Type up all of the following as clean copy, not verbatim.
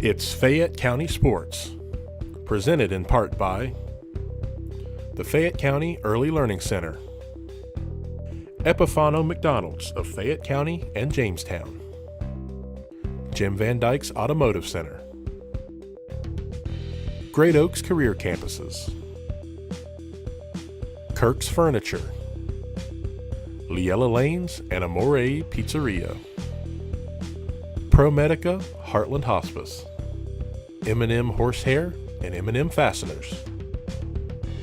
It's Fayette County Sports, presented in part by the Fayette County Early Learning Center, Epifano McDonald's of Fayette County and Jamestown, Jim Van Dyke's Automotive Center, Great Oaks Career Campuses, Kirk's Furniture, Liella Lanes and Amore Pizzeria, ProMedica Heartland Hospice, M&M Horsehair and M&M Fasteners,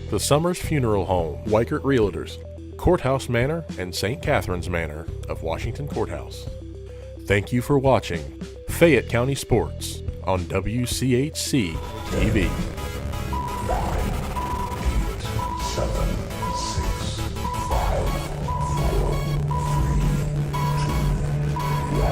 The Summers Funeral Home, Weichert Realtors, Courthouse Manor and St. Catherine's Manor of Washington Courthouse. Thank you for watching Fayette County Sports on WCHC TV. 9, 8, 7, 6, 5, 4, 3, 2, 1, 0.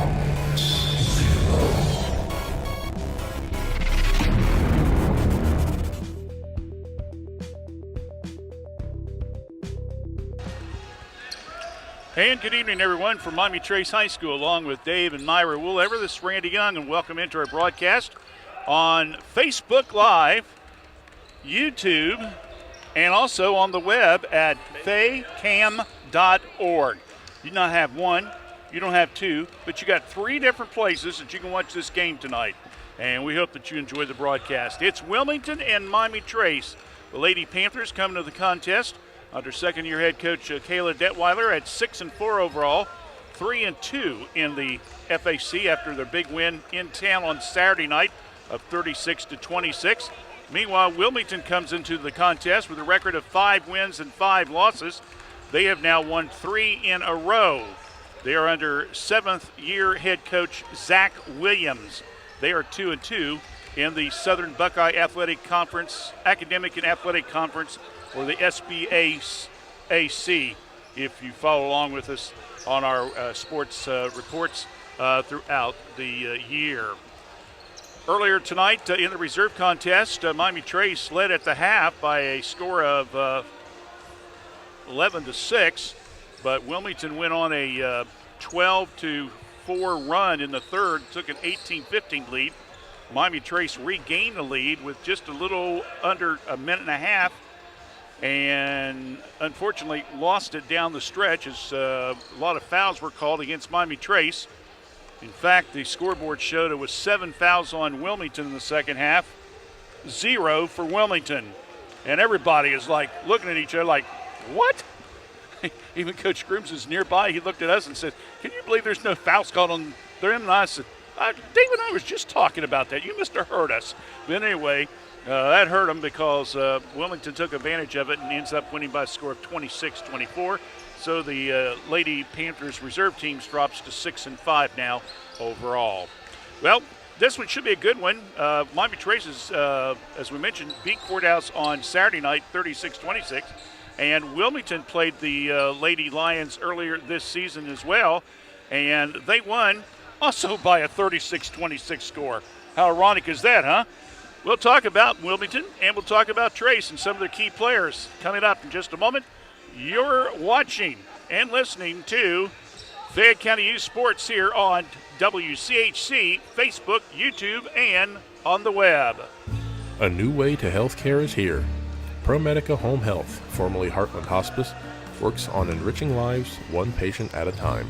And good evening, everyone, from Miami Trace High School, along with Dave and Myra Woolever. This is Randy Young, and welcome into our broadcast on Facebook Live, YouTube, and also on the web at faycam.org. You do not have one, you don't have two, but you got 3 different places that you can watch this game tonight. And we hope that you enjoy the broadcast. It's Wilmington and Miami Trace. The Lady Panthers coming to the contest under second-year head coach Kayla Detweiler at 6-4 overall, 3-2 in the FAC after their big win in town on Saturday night of 36-26. Meanwhile, Wilmington comes into the contest with a record of 5 wins and 5 losses. They have now won 3 in a row. They are under 7th-year head coach Zach Williams. They are 2-2 in the Southern Buckeye Athletic Conference, Academic and Athletic Conference, or the SBAC, if you follow along with us on our sports reports throughout the year. Earlier tonight in the reserve contest, Miami Trace led at the half by a score of 11-6, but Wilmington went on a 12-4 run in the third, took an 18-15 lead. Miami Trace regained the lead with just a little under a minute and a half, and unfortunately lost it down the stretch as a lot of fouls were called against Miami Trace. In fact, the scoreboard showed it was 7 fouls on Wilmington in the second half, 0 for Wilmington. And everybody is like looking at each other like, what? Even Coach Grooms is nearby. He looked at us and said, can you believe there's no fouls called on them? And I said, Dave and I was just talking about that. You must have heard us. But anyway, that hurt them because Wilmington took advantage of it and ends up winning by a score of 26-24. So the Lady Panthers reserve teams drops to 6-5 now overall. Well, this one should be a good one. Miami Trace is, as we mentioned, beat Courthouse on Saturday night, 36-26. And Wilmington played the Lady Lions earlier this season as well. And they won also by a 36-26 score. How ironic is that, huh? We'll talk about Wilmington, and we'll talk about Trace and some of their key players coming up in just a moment. You're watching and listening to Fayette County Youth Sports here on WCHC, Facebook, YouTube, and on the web. A new way to healthcare is here. ProMedica Home Health, formerly Heartland Hospice, works on enriching lives one patient at a time.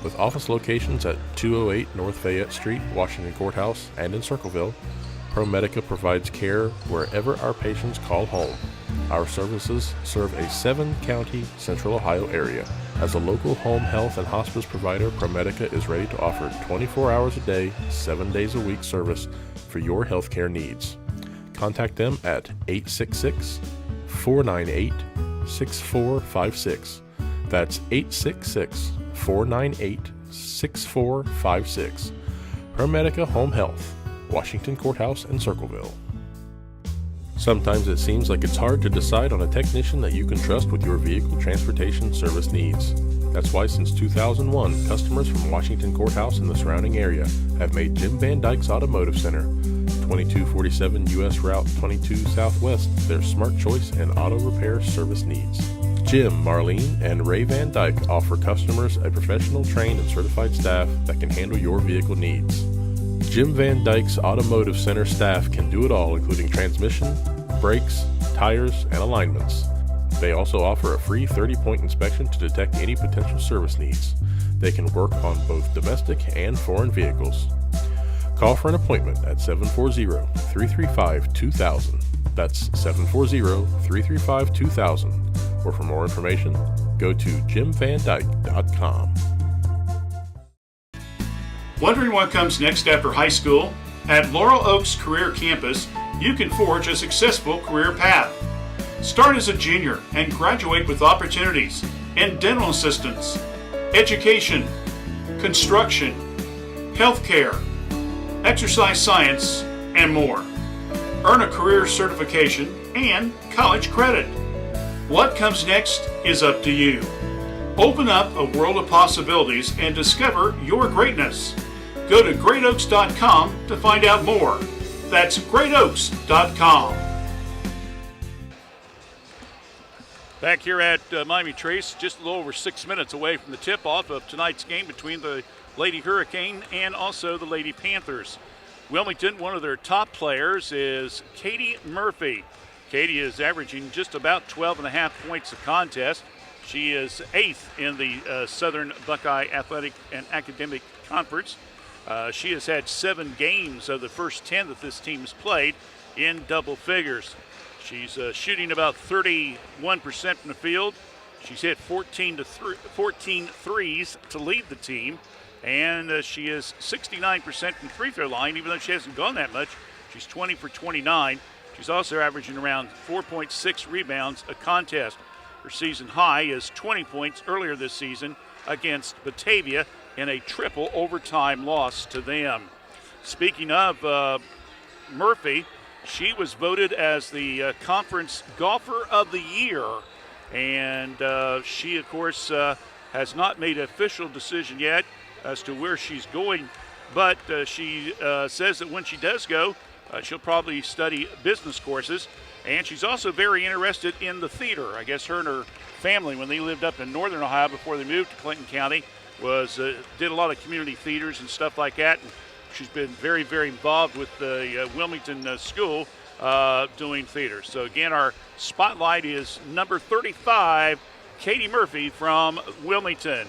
With office locations at 208 North Fayette Street, Washington Courthouse, and in Circleville, ProMedica provides care wherever our patients call home. Our services serve a 7-county Central Ohio area. As a local home health and hospice provider, ProMedica is ready to offer 24 hours a day, 7 days a week service for your healthcare needs. Contact them at 866-498-6456. That's 866-498-6456. ProMedica Home Health, Washington Courthouse and Circleville. Sometimes it seems like it's hard to decide on a technician that you can trust with your vehicle transportation service needs. That's why since 2001, customers from Washington Courthouse and the surrounding area have made Jim Van Dyke's Automotive Center, 2247 U.S. Route 22 Southwest, their smart choice in auto repair service needs. Jim, Marlene, and Ray Van Dyke offer customers a professional, trained, and certified staff that can handle your vehicle needs. Jim Van Dyke's Automotive Center staff can do it all, including transmission, brakes, tires, and alignments. They also offer a free 30-point inspection to detect any potential service needs. They can work on both domestic and foreign vehicles. Call for an appointment at 740-335-2000. That's 740-335-2000. Or for more information, go to jimvandyke.com. Wondering what comes next after high school? At Laurel Oaks Career Campus, you can forge a successful career path. Start as a junior and graduate with opportunities in dental assistance, education, construction, healthcare, exercise science, and more. Earn a career certification and college credit. What comes next is up to you. Open up a world of possibilities and discover your greatness. Go to greatoaks.com to find out more. That's greatoaks.com. Back here at Miami Trace, just a little over 6 minutes away from the tip-off of tonight's game between the Lady Hurricane and also the Lady Panthers. Wilmington, one of their top players is Katie Murphy. Katie is averaging just about 12.5 points a contest. She is 8th in the Southern Buckeye Athletic and Academic Conference. She has had 7 games of the first 10 that this team has played in double figures. She's shooting about 31% from the field. She's hit 14 threes to lead the team. And she is 69% from the free throw line, even though she hasn't gone that much. She's 20 for 29. She's also averaging around 4.6 rebounds a contest. Her season high is 20 points earlier this season against Batavia in a triple overtime loss to them. Speaking of Murphy, she was voted as the Conference Golfer of the Year. And she, of course, has not made an official decision yet as to where she's going. But she says that when she does go, she'll probably study business courses. And she's also very interested in the theater. I guess her and her family, when they lived up in northern Ohio before they moved to Clinton County, did a lot of community theaters and stuff like that. And she's been very, very involved with the Wilmington school doing theater. So again, our spotlight is number 35, Katie Murphy from Wilmington.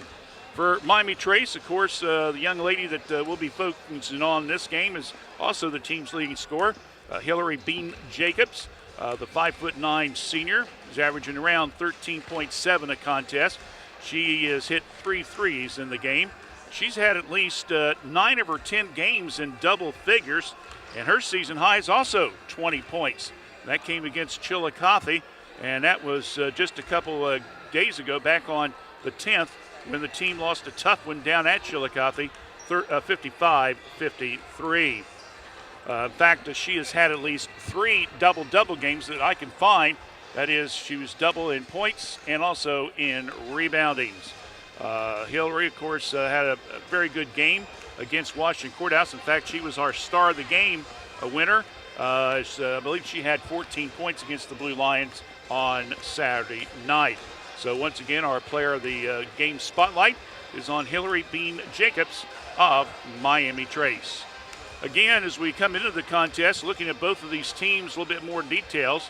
For Miami Trace, of course, the young lady that we'll be focusing on this game is also the team's leading scorer, Hillary Bean Jacobs. The 5'9" senior is averaging around 13.7 a contest. She has hit 3 threes in the game. She's had at least 9 of her 10 games in double figures, and her season high is also 20 points. That came against Chillicothe, and that was just a couple days ago, back on the 10th, when the team lost a tough one down at Chillicothe, 55-53. In fact, she has had at least 3 double-double games that I can find. That is, she was double in points and also in reboundings. Hillary, of course, had a very good game against Washington Courthouse. In fact, she was our star of the game, a winner. I believe she had 14 points against the Blue Lions on Saturday night. So once again, our player of the game spotlight is on Hillary Bean Jacobs of Miami Trace. Again, as we come into the contest, looking at both of these teams a little bit more details,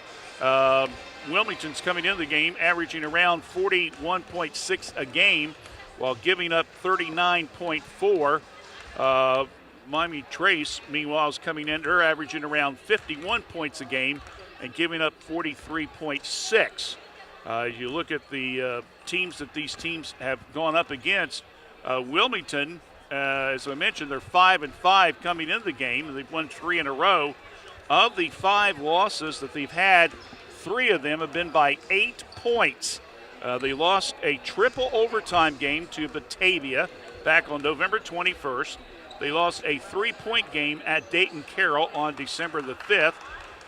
Wilmington's coming into the game averaging around 41.6 a game while giving up 39.4. Miami Trace, meanwhile, is coming in. They're averaging around 51 points a game and giving up 43.6. You look at the teams that these teams have gone up against. Wilmington, as I mentioned, they're 5-5 coming into the game. They've won 3 in a row. Of the 5 losses that they've had, 3 of them have been by 8 points. They lost a triple overtime game to Batavia back on November 21st. They lost a 3-point game at Dayton Carroll on December the 5th.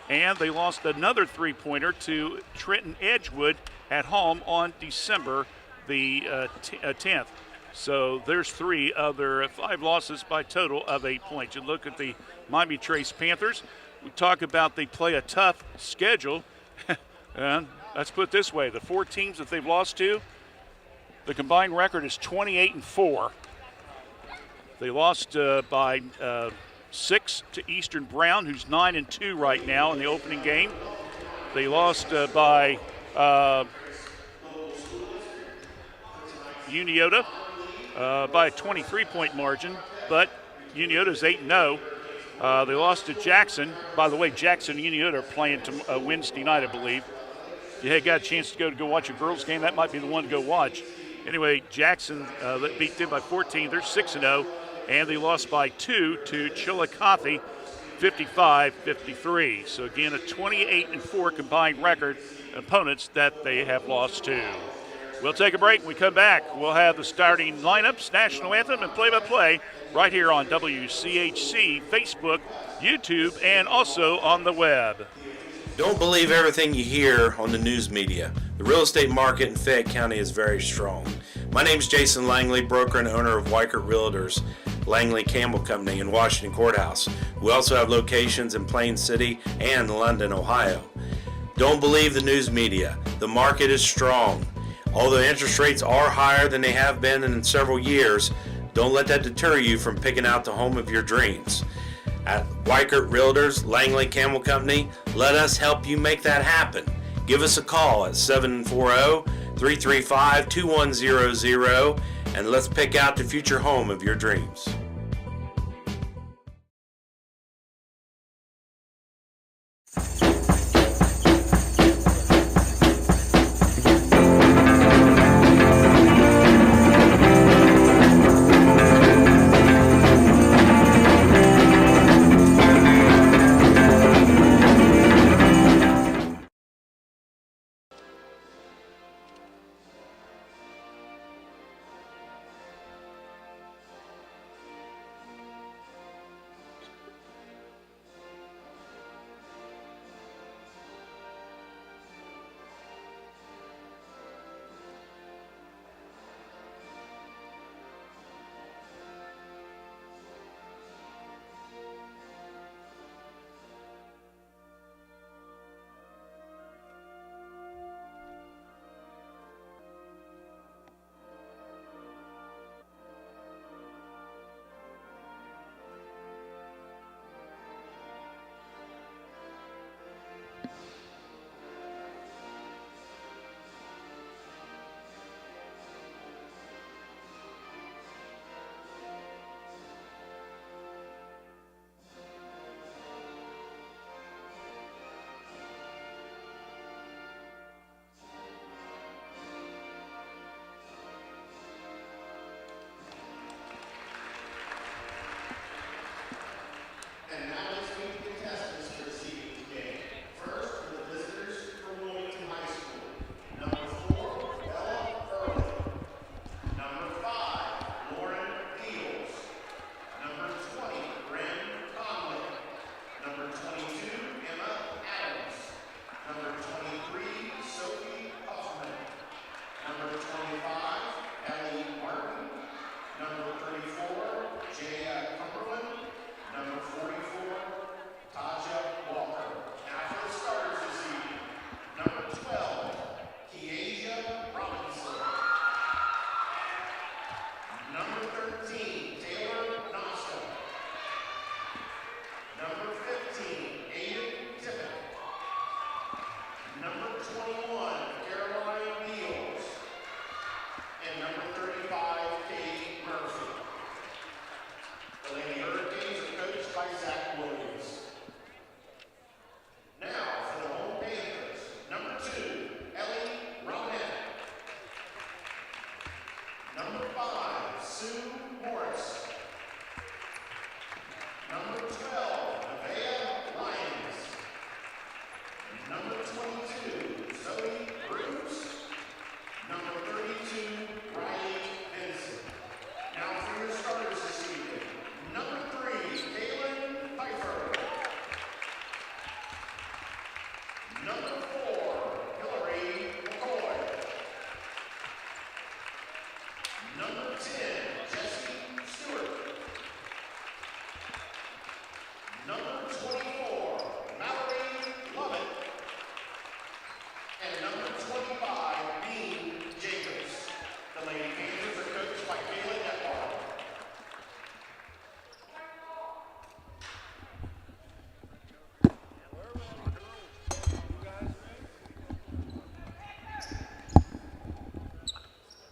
And they lost another 3-pointer to Trenton Edgewood at home on December the 10th. So there's 3 of their 5 losses by total of 8 points. You look at the Miami Trace Panthers. We talk about they play a tough schedule. And let's put it this way. The 4 teams that they've lost to, the combined record is 28-4. They lost by 6 to Eastern Brown, who's 9-2 right now in the opening game. They lost by Uniota by a 23-point margin, but Uniota's 8-0. They lost to Jackson. By the way, Jackson and Uniota are playing Wednesday night, I believe. If you had got a chance to go watch a girls' game, that might be the one to go watch. Anyway, Jackson beat them by 14. They're 6-0, and they lost by 2 to Chillicothe, 55-53. So again, a 28-4 combined record, opponents that they have lost to. We'll take a break. When we come back, we'll have the starting lineups, national anthem, and play-by-play right here on WCHC, Facebook, YouTube, and also on the web. Don't believe everything you hear on the news media. The real estate market in Fayette County is very strong. My name is Jason Langley, broker and owner of Weichert Realtors, Langley Campbell Company in Washington Courthouse. We also have locations in Plain City and London, Ohio. Don't believe the news media. The market is strong. Although interest rates are higher than they have been in several years, don't let that deter you from picking out the home of your dreams. At Weichert Realtors, Langley Campbell Company, let us help you make that happen. Give us a call at 740-335-2100 and let's pick out the future home of your dreams.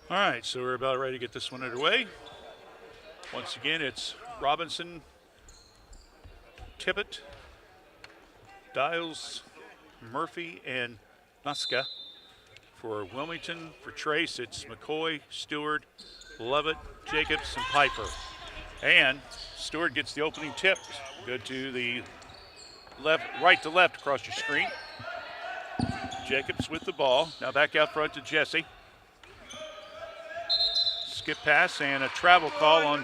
All right, so we're about ready to get this one underway. Once again, it's Robinson, Tippett, Dials, Murphy, and Nuska. For Wilmington, for Trace, it's McCoy, Stewart, Lovett, Jacobs, and Piper. And Stewart gets the opening tip. Go to the left, right to left across your screen. Jacobs with the ball. Now back out front to Jesse. Skip pass and a travel call on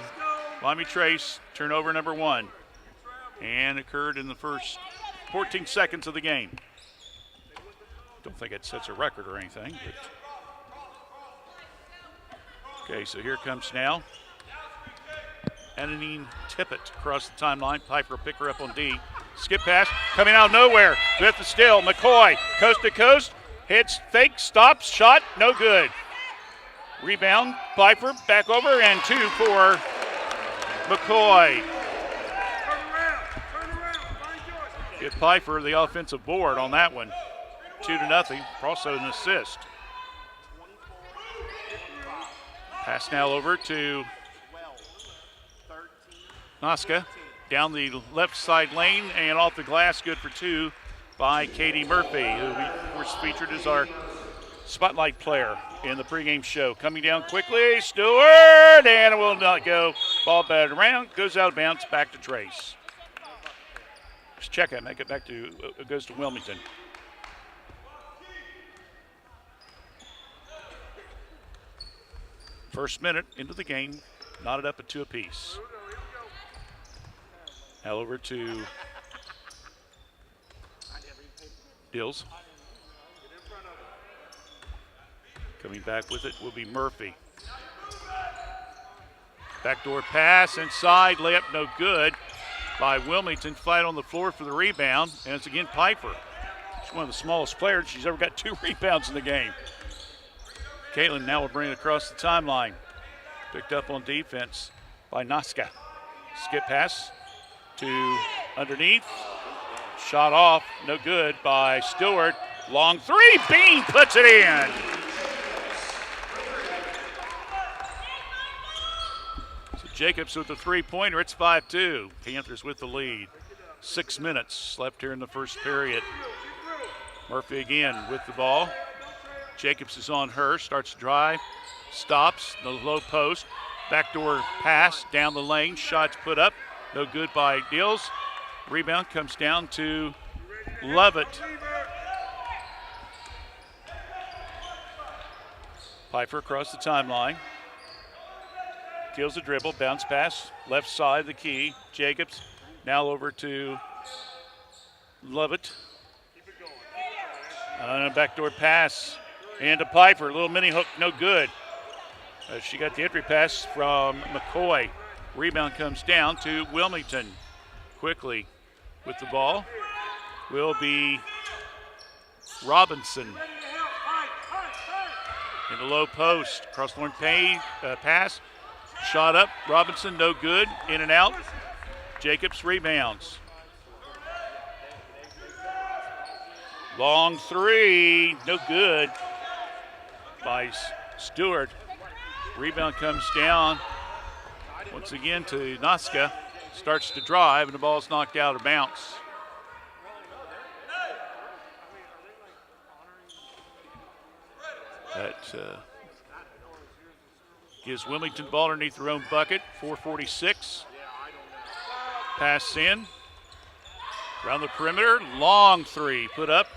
Miami Trace. Turnover number 1. And occurred in the first 14 seconds of the game. Don't think it sets a record or anything. But. Okay, so here comes now Ananine Tippett across the timeline. Piper pick her up on D. Skip pass coming out of nowhere. With the steal. McCoy coast to coast. Hits, fake, stops, shot, no good. Rebound, Piper back over, and 2 for McCoy. Get Piper the offensive board on that one. 2-0. Also an assist. Pass now over to Noska. Down the left side lane and off the glass. Good for 2 by Katie Murphy, who we, of course, featured as our spotlight player in the pregame show. Coming down quickly, Stewart, and it will not go. Ball batted around, goes out of bounds, back to Trace. Just check it, make it back to, it goes to Wilmington. First minute into the game, knotted up at 2 apiece. Now over to Dills. Coming back with it will be Murphy. Backdoor pass inside, layup no good by Wilmington. Flat on the floor for the rebound, and it's again Piper. She's one of the smallest players. She's ever got 2 rebounds in the game. Caitlin now will bring it across the timeline. Picked up on defense by Noska. Skip pass to underneath. Shot off, no good by Stewart. Long 3, Bean puts it in. So Jacobs with the 3-pointer, it's 5-2. Panthers with the lead. 6 minutes left here in the first period. Murphy again with the ball. Jacobs is on her, starts to drive, stops, the low post. Backdoor pass down the lane, shots put up, no good by Dills. Rebound comes down to Lovett. Piper across the timeline. Kills the dribble, bounce pass, left side of the key. Jacobs now over to Lovett. And a backdoor pass and to Piper. Little mini hook, no good. She got the entry pass from McCoy. Rebound comes down to Wilmington. Quickly with the ball will be Robinson. In the low post, cross Lauren Payne pass. Shot up, Robinson, no good. In and out. Jacobs rebounds. Long 3, no good by Stewart. Rebound comes down once again to Noska. Starts to drive, and the ball's knocked out of bounds. That gives Wilmington ball underneath their own bucket. 4:46. Pass in. Around the perimeter. Long 3 put up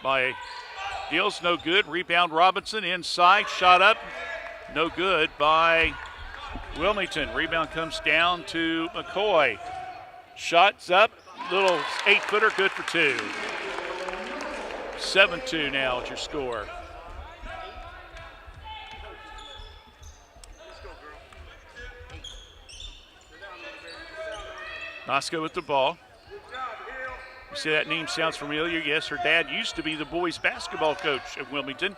by Deals, no good. Rebound Robinson inside. Shot up. No good by Wilmington. Rebound comes down to McCoy. Shots up. Little 8-footer, good for 2. 7-2 now at your score. Noska with the ball. You see that name sounds familiar? Yes, her dad used to be the boys basketball coach at Wilmington.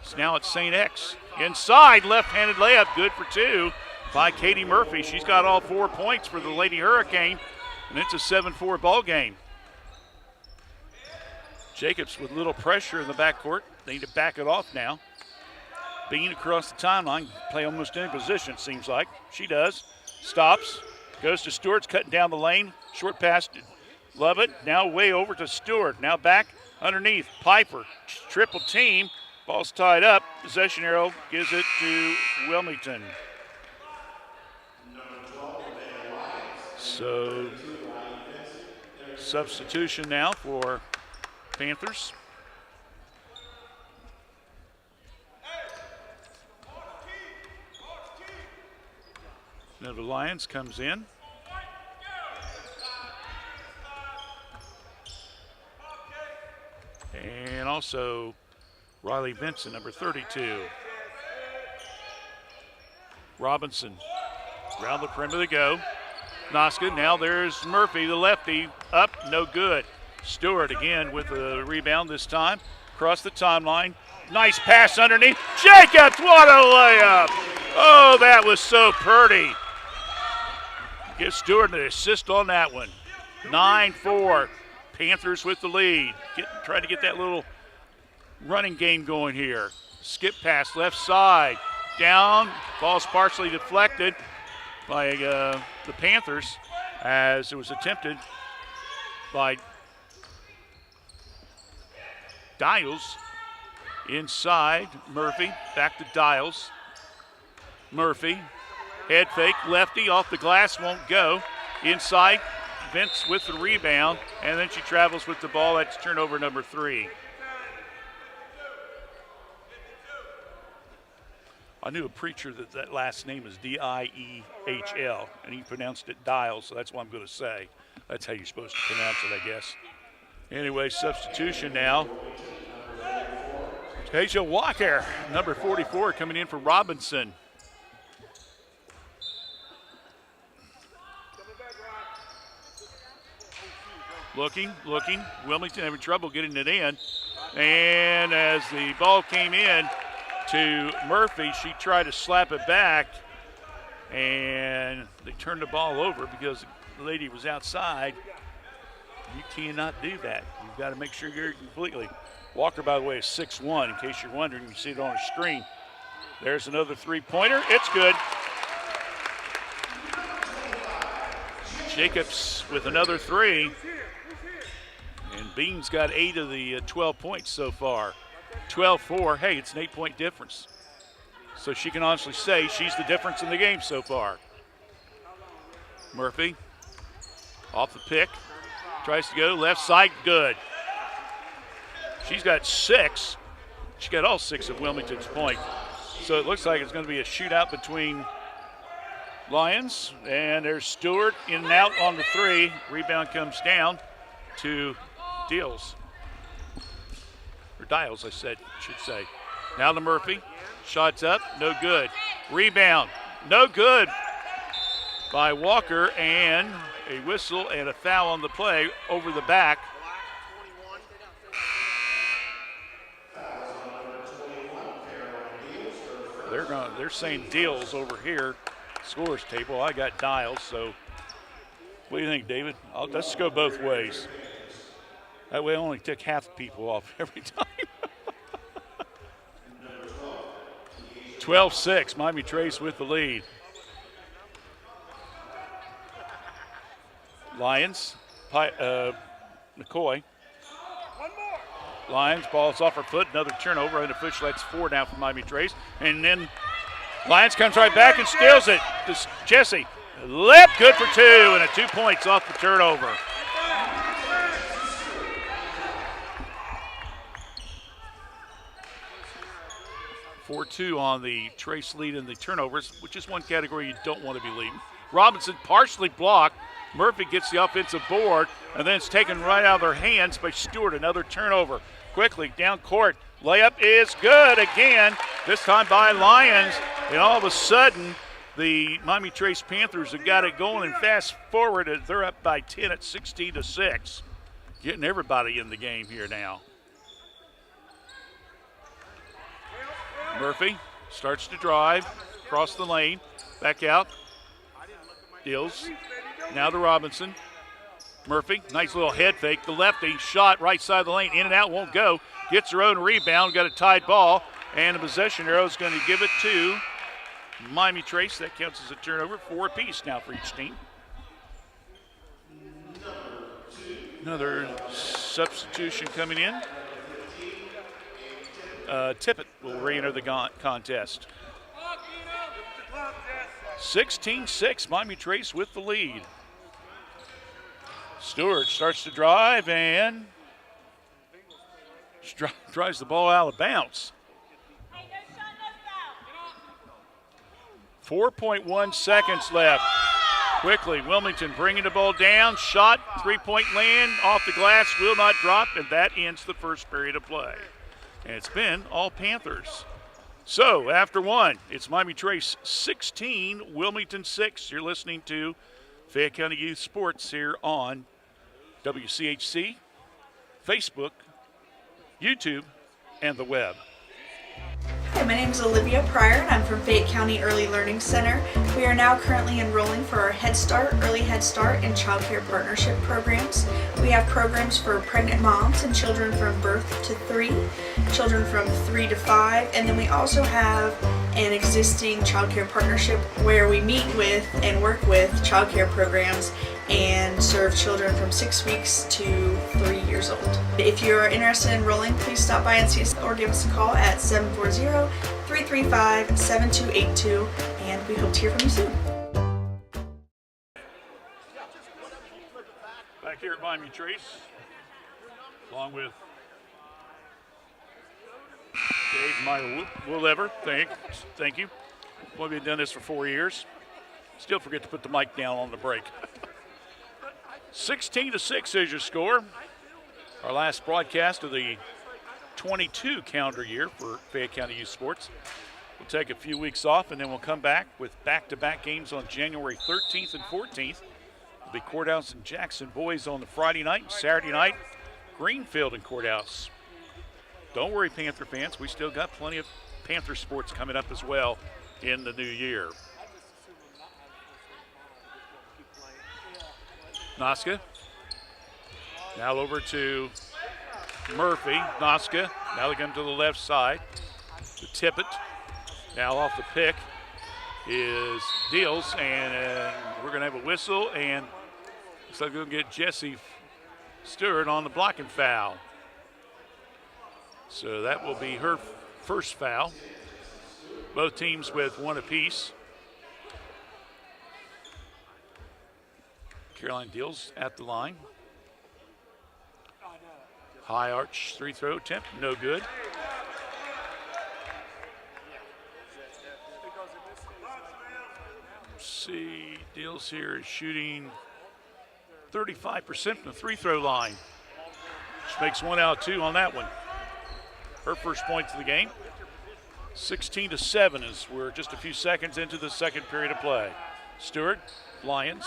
So now it's St. X. Inside, left-handed layup, good for 2 by Katie Murphy. She's got all 4 points for the Lady Hurricane, and it's a 7-4 ball game. Jacobs with little pressure in the backcourt. They need to back it off now. Bean across the timeline, play almost any position, it seems like. She does. Stops, goes to Stewart's cutting down the lane. Short pass to Lovett, now way over to Stewart. Now back underneath, Piper, triple team. Ball's tied up. Possession arrow gives it to Wilmington. So, substitution now for Panthers. Now the Lions comes in. And also Riley Benson, number 32. Robinson, around the perimeter to go. Noska, now there's Murphy, the lefty, up, no good. Stewart again with a rebound this time. Across the timeline, nice pass underneath. Jacobs, what a layup! Oh, that was so pretty. Give Stewart an assist on that one. 9-4, Panthers with the lead. Trying to get that little running game going here. Skip pass left side, down, ball's partially deflected by the Panthers as it was attempted by Dials. Inside, Murphy, back to Dials. Murphy, head fake, lefty, off the glass, won't go. Inside, Vince with the rebound, and then she travels with the ball. That's turnover number 3. I knew a preacher that last name is D-I-E-H-L, and he pronounced it Dial, so that's what I'm going to say. That's how you're supposed to pronounce it, I guess. Anyway, substitution now. Tasia Walker, number 44, coming in for Robinson. Looking. Wilmington having trouble getting it in. And as the ball came in to Murphy, she tried to slap it back, and they turned the ball over because the lady was outside. You cannot do that. You've got to make sure you're completely. Walker, by the way, is 6'1", in case you're wondering. You see it on the screen. There's another three-pointer. It's good. Jacobs with another 3. And Bean's got 8 of the 12 points so far. 12-4. Hey, it's an 8-point difference. So she can honestly say she's the difference in the game so far. Murphy off the pick. Tries to go left side. Good. She's got 6. She got all 6 of Wilmington's points. So it looks like it's going to be a shootout between Lions. And there's Stewart in and out on the 3. Rebound comes down to Dials. Or Dials, I should say. Now to Murphy. Shots up, no good. Rebound, no good by Walker, and a whistle and a foul on the play over the back. They're saying Dials over here, scores table. I got Dials, so what do you think, David? Let's go both ways. That way I only took half the people off every time. 12-6, Miami Trace with the lead. Lions, McCoy. Lions, ball's off her foot, another turnover, unofficial, that's 4 now for Miami Trace. And then Lions comes right back and steals it to Jesse. Lip, good for 2, and a 2 points off the turnover. (4-2) on the Trace lead in the turnovers, which is one category you don't want to be leading. Robinson partially blocked. Murphy gets the offensive board, and then it's taken right out of their hands by Stewart. Another turnover. Quickly down court. Layup is good again, this time by Lions. And all of a sudden, the Miami Trace Panthers have got it going, and fast forward, they're up by 10 at 16-6. Getting everybody in the game here now. Murphy starts to drive, across the lane, back out. Deals. Now to Robinson. Murphy, nice little head fake. The lefty shot right side of the lane, in and out, won't go. Gets her own rebound, got a tied ball. And the possession arrow is going to give it to Miami Trace. That counts as a turnover, 4 apiece now for each team. Another substitution coming in. Tippett will re-enter the contest. 16-6, Miami Trace with the lead. Stewart starts to drive and drives the ball out of bounds. 4.1 seconds left. Quickly, Wilmington bringing the ball down. Shot, three-point land, off the glass, will not drop, and that ends the first period of play. And it's been all Panthers. So, after one, it's Miami Trace 16, Wilmington 6. You're listening to Fayette County Youth Sports here on WCHC, Facebook, YouTube, and the web. Hi, my name is Olivia Pryor and I'm from Fayette County Early Learning Center. We are now currently enrolling for our Head Start, Early Head Start, and Child Care Partnership programs. We have programs for pregnant moms and children from birth to 3, children from 3 to 5, and then we also have an existing Child Care Partnership where we meet with and work with child care programs and serve children from 6 weeks to 3 years old. If you are interested in enrolling, please stop by and see us or give us a call at 740-335-7282, and we hope to hear from you soon. Back here at Miami Trace, along with Dave Meyer Woolever. Thank you. Well, we've done this for 4 years. Still forget to put the mic down on the break. 16-6 is your score. Our last broadcast of the 22 calendar year for Fayette County Youth Sports. We'll take a few weeks off and then we'll come back with back-to-back games on January 13th and 14th. It'll be Courthouse and Jackson boys on the Friday night and Saturday night, Greenfield and Courthouse. Don't worry, Panther fans. We still got plenty of Panther sports coming up as well in the new year. Noska. Now over to Murphy. Noska. Now they're going to the left side. To Tippett. Now off the pick is Deals, and we're going to have a whistle, and looks like we're going to get Jesse Stewart on the blocking foul. So that will be her first foul. Both teams with one apiece. Caroline Deals at the line. High arch free throw attempt, no good. Let's see, Deals here is shooting 35% from the free throw line. She makes 1 out of 2 on that one. Her first points of the game. 16-7 as we're just a few seconds into the second period of play. Stewart, Lions.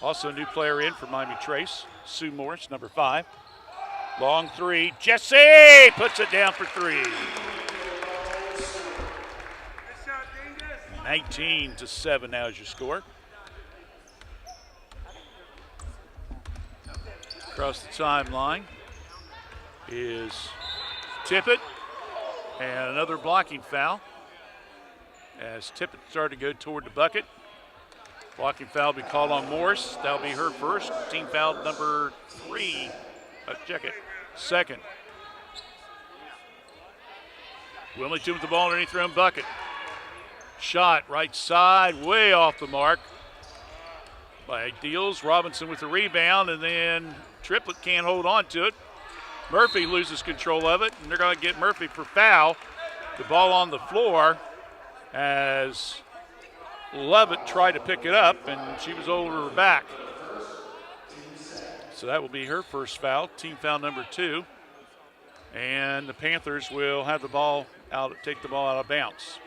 Also a new player in for Miami Trace, Sue Morris, number 5. Long three, Jesse puts it down for 3. 19-7 now is your score. Across the timeline is Tippett, and another blocking foul as Tippett started to go toward the bucket. Blocking foul will be called on Morris. That'll be her first. Team foul number 3. Check it. Second. Wilmington with the ball underneath their own bucket. Shot right side, way off the mark by Deals. Robinson with the rebound, and then Triplett can't hold on to it. Murphy loses control of it, and they're going to get Murphy for foul. The ball on the floor as Lovett tried to pick it up, and she was over her back. So that will be her first foul, team foul number 2. And the Panthers will have the ball out, take the ball out of bounds.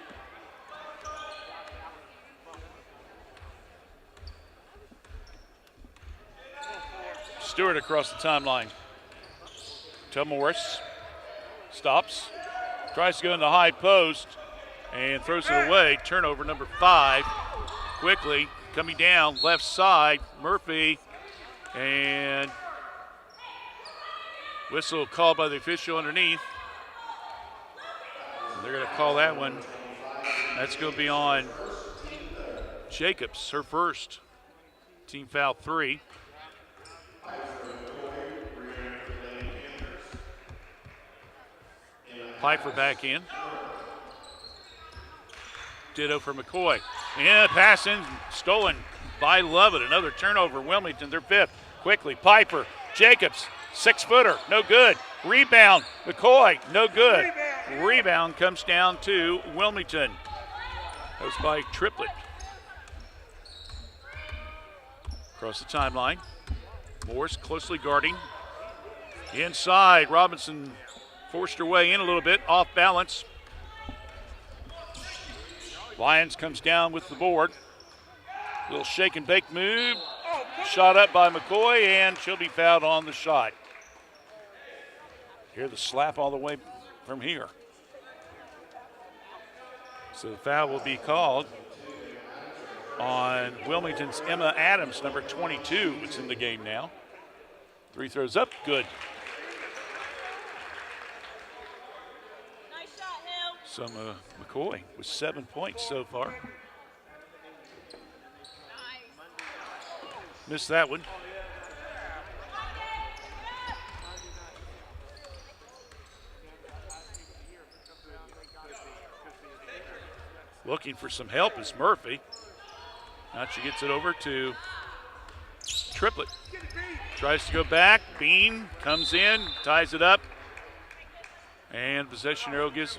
Stewart across the timeline to Morris. Stops. Tries to go in the high post and throws it away. Turnover number 5. Quickly coming down left side. Murphy, and whistle called by the official underneath. They're going to call that one. That's going to be on Jacobs, her first. Team foul 3. Piper back in. Ditto for McCoy. And pass in, stolen by Lovett. Another turnover. Wilmington, their 5th. Quickly, Piper, Jacobs, 6-footer, no good. Rebound, McCoy, no good. Rebound comes down to Wilmington. That was by Triplett. Across the timeline. Morris closely guarding. Inside, Robinson forced her way in a little bit, off balance. Lyons comes down with the board. Little shake and bake move. Shot up by McCoy, and she'll be fouled on the shot. Hear the slap all the way from here. So the foul will be called on Wilmington's Emma Adams, number 22. It's in the game now. 3 throws up, good. So McCoy with 7 points so far. Missed that one. Looking for some help is Murphy. Now she gets it over to Triplett. Tries to go back. Bean comes in, ties it up. And possession arrow gives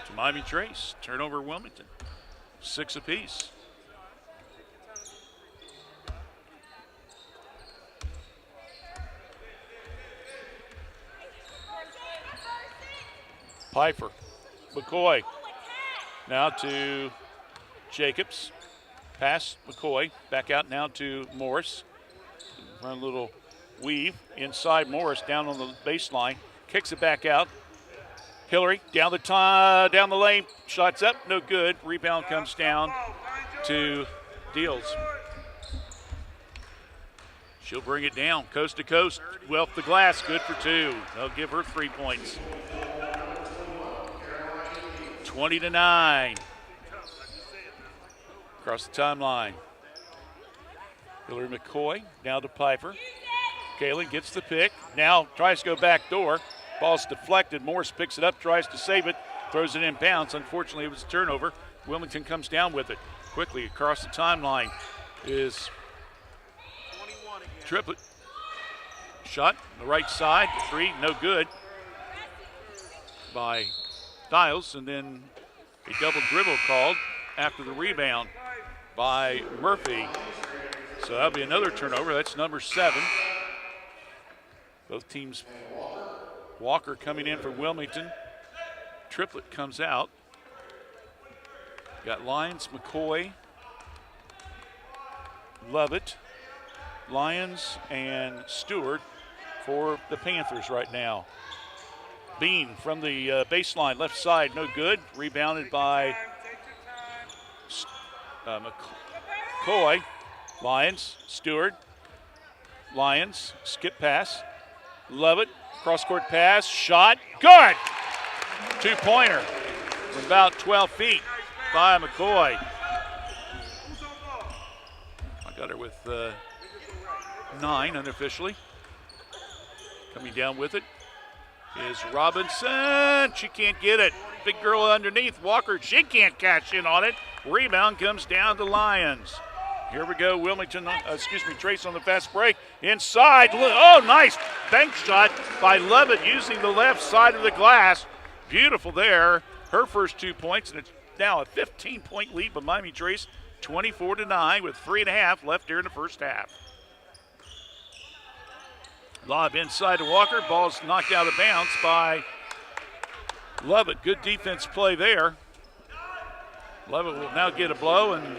to Miami Trace. Turnover Wilmington. 6 apiece. Piper, McCoy, now to Jacobs. Pass, McCoy, back out now to Morris. Run a little weave inside Morris, down on the baseline. Kicks it back out. Hillary down the lane, shots up, no good. Rebound comes down to Deals. She'll bring it down, coast to coast. Well, the glass, good for 2. They'll give her 3 points. 20-9. Across the timeline. Hillary McCoy now to Piper. Kaylin gets the pick. Now tries to go back door. Ball's deflected. Morris picks it up, tries to save it, throws it in bounds. Unfortunately, it was a turnover. Wilmington comes down with it. Quickly across the timeline is Triplett. Shot on the right side. 3, no good by Stiles, and then a double dribble called after the rebound by Murphy. So that'll be another turnover. That's number 7. Both teams. Walker coming in for Wilmington. Triplett comes out. Got Lyons, McCoy, Lovett, Lyons, and Stewart for the Panthers right now. Bean from the baseline, left side, no good. Rebounded by McCoy. Lyons, Stewart. Lyons, skip pass. Lovett, cross-court pass, shot, good! 2-pointer from about 12 feet by McCoy. I got her with 9 unofficially. Coming down with it is Robinson. She can't get it. Big girl underneath. Walker, she can't cash in on it. Rebound comes down to Lyons. Here we go, Wilmington, Trace on the fast break. Inside, oh, nice bank shot by Lovett using the left side of the glass. Beautiful there. Her first 2 points, and it's now a 15-point lead by Miami Trace, 24-9 with 3.5 left here in the first half. Lob inside to Walker. Ball's knocked out of bounds by Lovett. Good defense play there. Lovett will now get a blow, and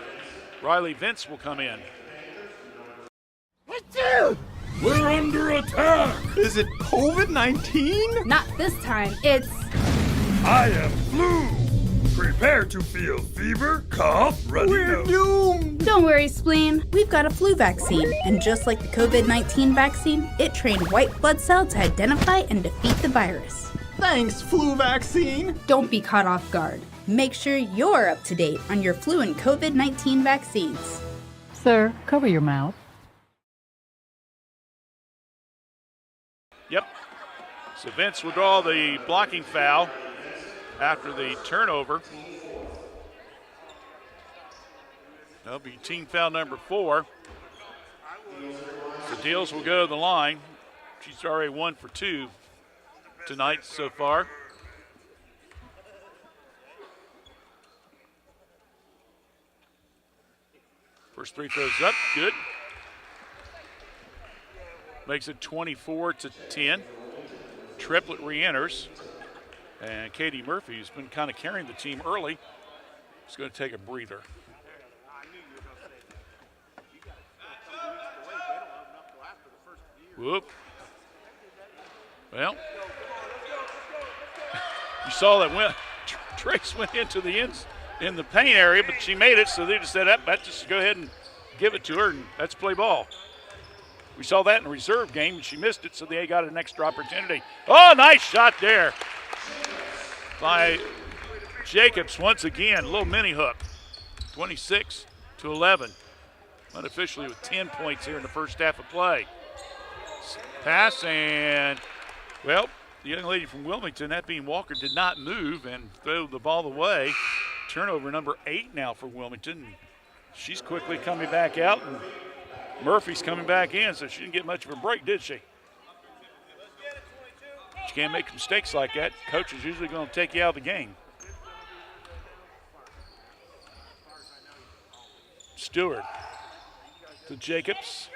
Riley Vince will come in. We're under attack! Is it COVID-19? Not this time. It's I am flu! Prepare to feel fever, cough, runny We're nose. doomed! Don't worry, Spleen. We've got a flu vaccine, and just like the COVID-19 vaccine, it trained white blood cells to identify and defeat the virus. Thanks, flu vaccine. Don't be caught off guard. Make sure you're up to date on your flu and COVID-19 vaccines. Sir, cover your mouth. Yep. So Vince will draw the blocking foul after the turnover. That'll be team foul number 4. So Deals will go to the line. She's already 1 for 2 tonight so far. First three throws up, good. Makes it 24-10. Triplet re-enters. And Katie Murphy, who's been kind of carrying the team early, is going to take a breather. Whoop. Well, you saw that Trace went into the ends in the paint area, but she made it, so they just said, that just go ahead and give it to her, and that's play ball. We saw that in the reserve game, and she missed it, so they got an extra opportunity. Oh, nice shot there by Jacobs once again. A little mini hook. 26-11. Unofficially with 10 points here in the first half of play. Pass and, well, the young lady from Wilmington, that being Walker, did not move and throw the ball away. Turnover number 8 now for Wilmington. She's quickly coming back out, and Murphy's coming back in, so she didn't get much of a break, did she? She can't make mistakes like that. Coach is usually going to take you out of the game. Stewart to Jacobs.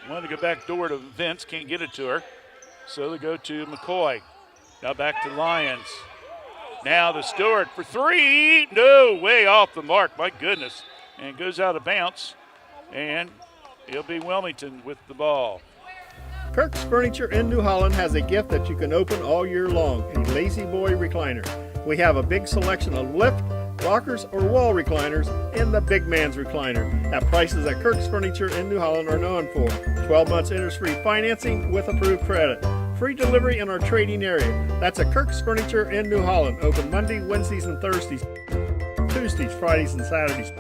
Wanted to go back door to Vince, can't get it to her. So they go to McCoy. Now back to Lyons. Now to Stewart for 3. No, way off the mark, my goodness. And goes out of bounds. And it'll be Wilmington with the ball. Kirk's Furniture in New Holland has a gift that you can open all year long, a Lazy Boy recliner. We have a big selection of lift, rockers, or wall recliners, and the big man's recliner at prices that Kirk's Furniture in New Holland are known for. 12 months interest-free financing with approved credit. Free delivery in our trading area. That's at Kirk's Furniture in New Holland. Open Monday, Wednesdays, and Thursdays. Tuesdays, Fridays, and Saturdays.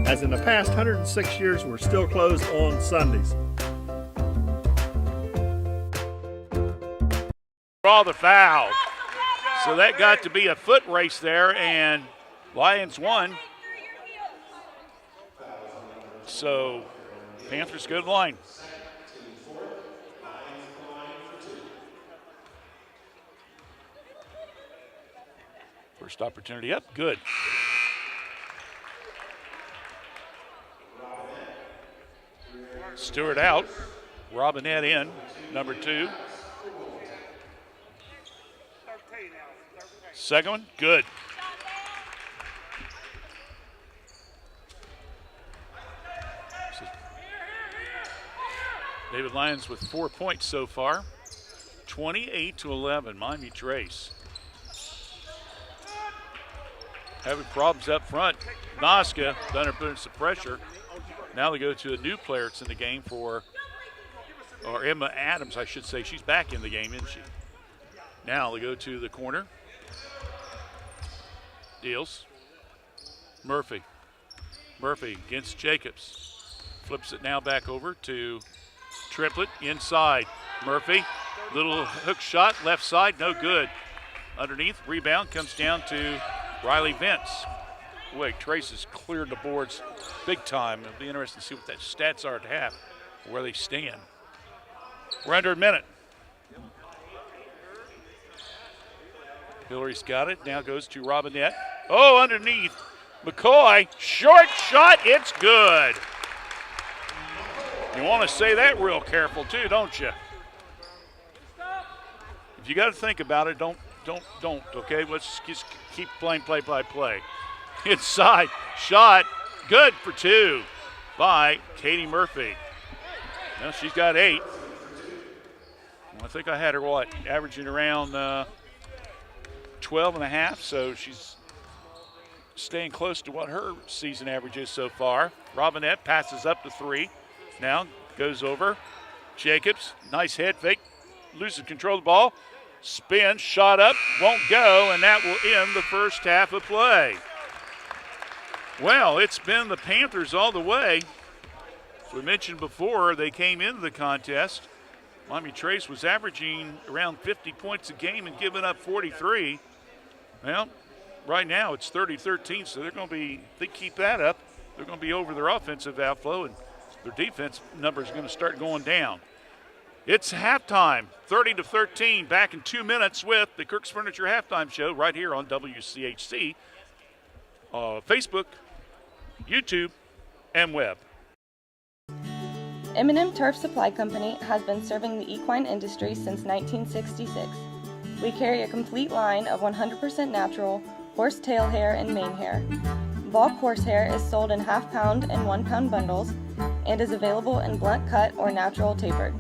As in the past 106 years, we're still closed on Sundays. Draw the foul. So that got to be a foot race there, and Lions won. So Panthers go to the line. First opportunity up, good. Stewart out, Robinette in, number 2. Second one, good. So David Lyons with 4 points so far. 28-11, Miami Trace. Having problems up front. Noska done her putting some pressure. Now they go to a new player that's in the game or Emma Adams, I should say. She's back in the game, isn't she? Now they go to the corner. Deals. Murphy against Jacobs. Flips it now back over to Triplet inside. Murphy, little hook shot, left side, no good. Underneath, rebound comes down to Riley Vince. Boy, Trace has cleared the boards big time. It'll be interesting to see what that stats are at half, where they stand. We're under a minute. Hillary's got it, now goes to Robinette. Oh, underneath. McCoy, short shot, it's good. You want to say that real careful too, don't you? If you got to think about it, don't, okay? Let's just keep playing play. Inside, shot, good for 2 by Katie Murphy. Now she's got 8. I think I had her, averaging around 12 and a half, so she's staying close to what her season average is so far. Robinette passes up to 3. Now goes over. Jacobs, nice head fake. loses control of the ball. Spin, shot up, won't go, and that will end the first half of play. Well, it's been the Panthers all the way. As we mentioned before, they came into the contest. Miami Trace was averaging around 50 points a game and giving up 43. Well, right now it's 30-13, so they're going to be, if they keep that up, they're going to be over their offensive outflow, and their defense number is going to start going down. It's halftime, 30-13, back in 2 minutes with the Kirk's Furniture Halftime Show right here on WCHC, Facebook, YouTube, and web. M&M Turf Supply Company has been serving the equine industry since 1966. We carry a complete line of 100% natural horse tail hair and mane hair. Bulk horsehair is sold in half-pound and 1-pound bundles and is available in blunt cut or natural tapered.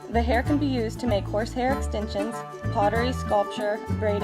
The hair can be used to make horsehair extensions, pottery, sculpture, braiding,